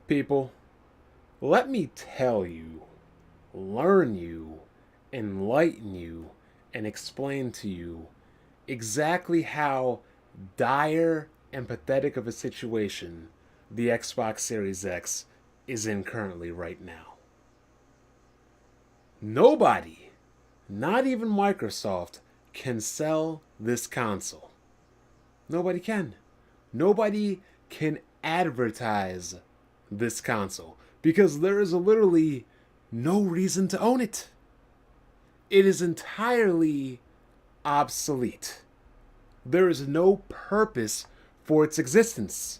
People, let me tell you, learn you, enlighten you, and explain to you exactly how dire and pathetic of a situation the Xbox Series X is in currently right now. Nobody, not even Microsoft, can sell this console. Nobody can. Nobody can advertise this console because there is literally no reason to own it. It is entirely obsolete. There is no purpose for its existence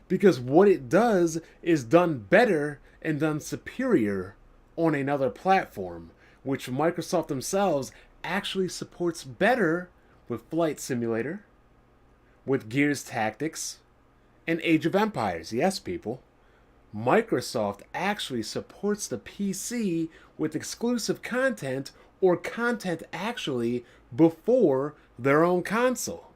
because what it does is done better and done superior on another platform, which Microsoft themselves actually supports better with Flight Simulator, with Gears Tactics, and Age of Empires. Yes, people. Microsoft actually supports the PC with exclusive content or content actually before their own console.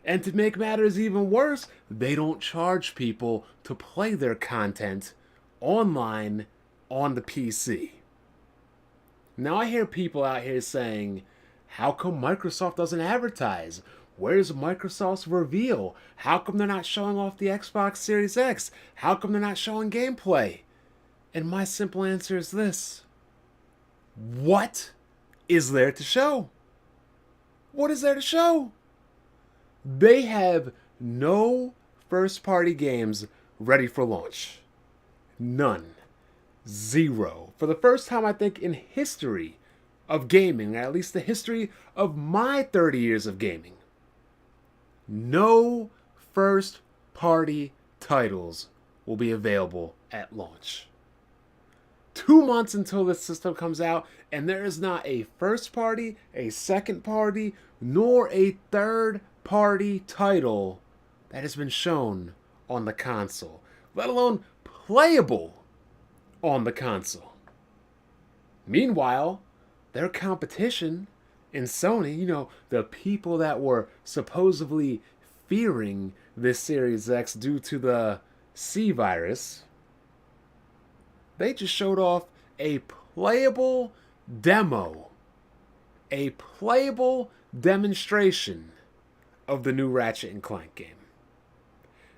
And to make matters even worse, they don't charge people to play their content online on the PC. Now I hear people out here saying, how come Microsoft doesn't advertise? Where's Microsoft's reveal? How come they're not showing off the Xbox Series X? How come they're not showing gameplay? And my simple answer is this: what is there to show? What is there to show? They have no first party games ready for launch. None. Zero. For the first time, I think, in history of gaming, or at least the history of my 30 years of gaming, no first party titles will be available at launch. 2 months until this system comes out, and there is not a first party, a second party, nor a third party title that has been shown on the console, let alone playable on the console. Meanwhile, their competition in Sony, the people that were supposedly fearing this Series X due to the C virus, they just showed off a playable demo, a playable demonstration of the new Ratchet and Clank game.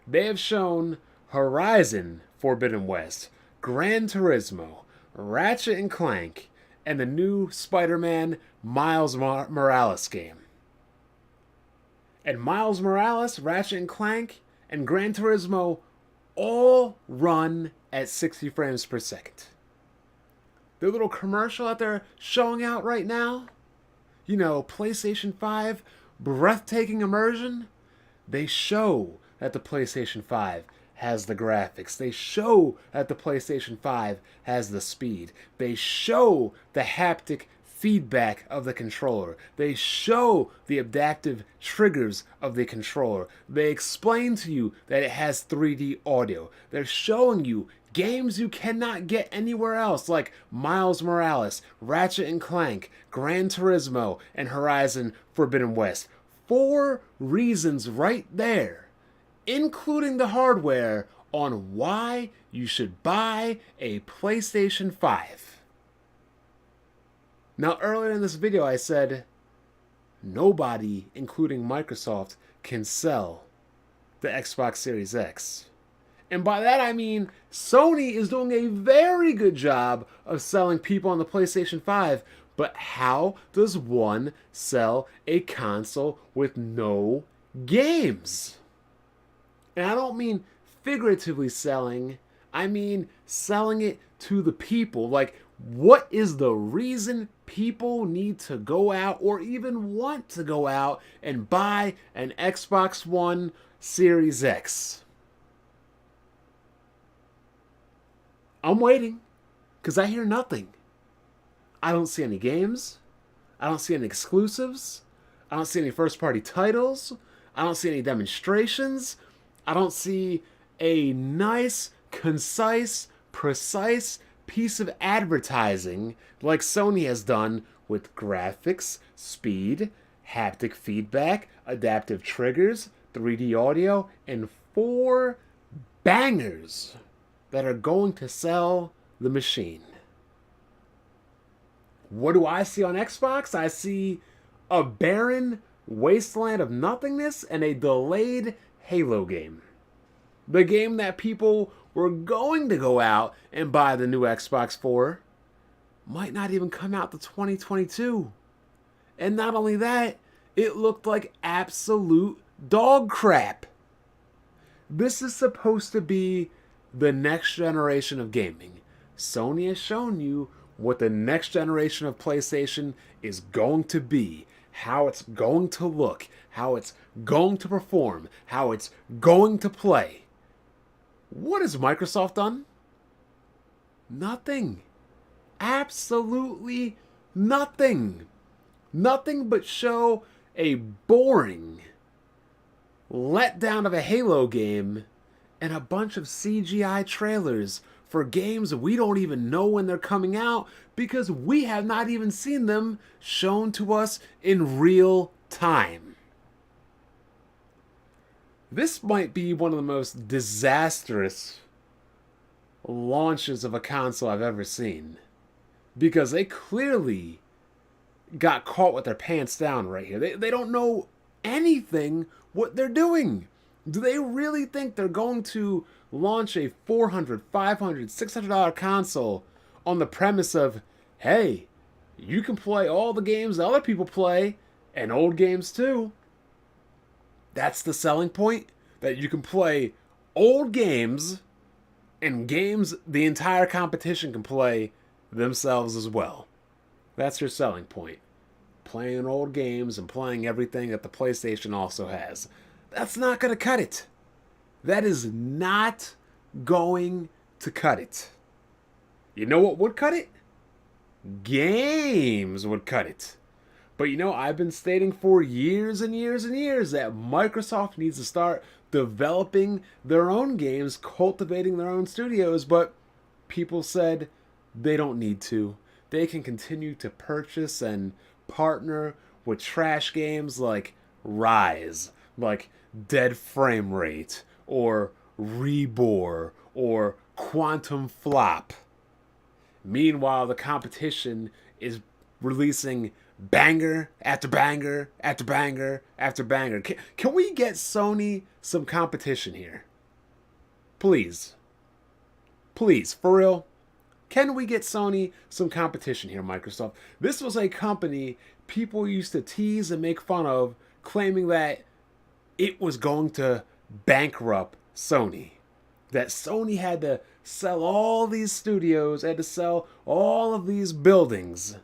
They have shown Horizon Forbidden West, Gran Turismo, Ratchet and Clank, and the new Spider-Man Miles Morales game. And Miles Morales, Ratchet and Clank, and Gran Turismo all run at 60 frames per second. The little commercial that they're showing out right now, PlayStation 5, breathtaking immersion, they show that the PlayStation 5 has the graphics. They show that the PlayStation 5 has the speed. They show the haptic feedback of the controller. They show the adaptive triggers of the controller. They explain to you that it has 3D audio. They're showing you games you cannot get anywhere else, like Miles Morales, Ratchet and Clank, Gran Turismo, and Horizon Forbidden West. 4 reasons right there, including the hardware, on why you should buy a PlayStation 5. Now, earlier in this video, I said nobody, including Microsoft, can sell the Xbox Series X. And by that I mean Sony is doing a very good job of selling people on the PlayStation 5, but how does one sell a console with no games? And I don't mean figuratively selling, I mean selling it to the people. Like, what is the reason people need to go out or even want to go out and buy an Xbox One Series X? I'm waiting, because I hear nothing. I don't see any games. I don't see any exclusives. I don't see any first-party titles. I don't see any demonstrations. I don't see a nice, concise, precise piece of advertising like Sony has done with graphics, speed, haptic feedback, adaptive triggers, 3D audio, and 4 bangers that are going to sell the machine. What do I see on Xbox? I see a barren wasteland of nothingness and a delayed Halo game. The game that people were going to go out and buy the new Xbox for might not even come out to 2022. And not only that, it looked like absolute dog crap. This is supposed to be the next generation of gaming. Sony has shown you what the next generation of PlayStation is going to be, how it's going to look, how it's going to perform, how it's going to play. What has Microsoft done? Nothing. Absolutely nothing. Nothing but show a boring letdown of a Halo game and a bunch of CGI trailers for games we don't even know when they're coming out because we have not even seen them shown to us in real time. This might be one of the most disastrous launches of a console I've ever seen because they clearly got caught with their pants down right here. They don't know anything what they're doing. Do they really think they're going to launch a $400, $500, $600 console on the premise of, hey, you can play all the games other people play and old games too? That's the selling point? That you can play old games and games the entire competition can play themselves as well. That's your selling point. Playing old games and playing everything that the PlayStation also has. That's not going to cut it. That is not going to cut it. You know what would cut it? Games would cut it. But you know, I've been stating for years and years and years that Microsoft needs to start developing their own games, cultivating their own studios, but people said they don't need to. They can continue to purchase and partner with trash games like Rise, like Dead Frame Rate, or Rebor, or Quantum Flop. Meanwhile, the competition is releasing banger after banger after banger after banger. Can we get Sony some competition here? Please. Please, for real. Can we get Sony some competition here, Microsoft? This was a company people used to tease and make fun of, claiming that it was going to bankrupt Sony. That Sony had to sell all these studios, had to sell all of these buildings,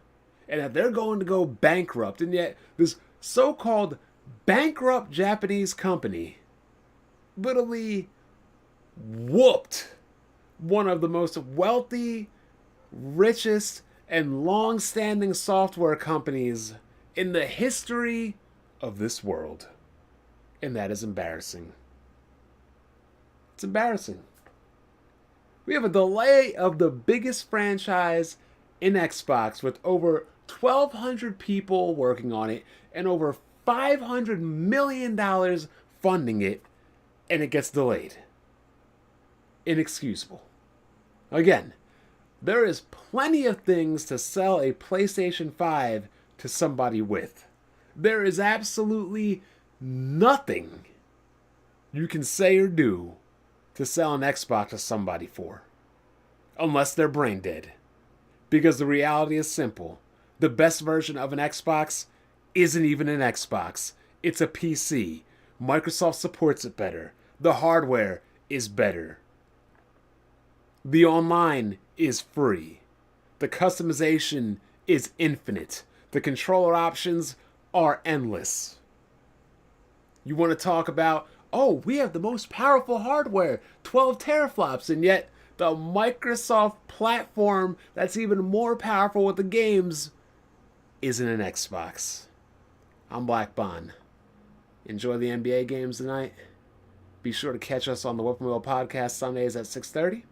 and that they're going to go bankrupt. And yet, this so-called bankrupt Japanese company literally whooped one of the most wealthy, richest, and long-standing software companies in the history of this world. And that is embarrassing. It's embarrassing. We have a delay of the biggest franchise in Xbox with over 1,200 people working on it and over $500 million funding it, and it gets delayed. Inexcusable. Again, there is plenty of things to sell a PlayStation 5 to somebody with. There is absolutely nothing you can say or do to sell an Xbox to somebody for. Unless they're brain dead. Because the reality is simple. The best version of an Xbox isn't even an Xbox. It's a PC. Microsoft supports it better. The hardware is better. The online is free. The customization is infinite. The controller options are endless. You want to talk about, oh, we have the most powerful hardware, 12 teraflops, and yet the Microsoft platform that's even more powerful with the games isn't an Xbox. I'm Black Bond. Enjoy the NBA games tonight. Be sure to catch us on the Whip and Wheel podcast Sundays at 6:30.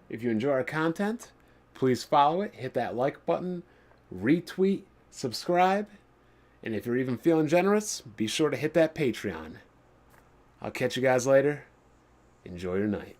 If you enjoy our content, please follow it, hit that like button, retweet, subscribe, and if you're even feeling generous, be sure to hit that Patreon. I'll catch you guys later. Enjoy your night.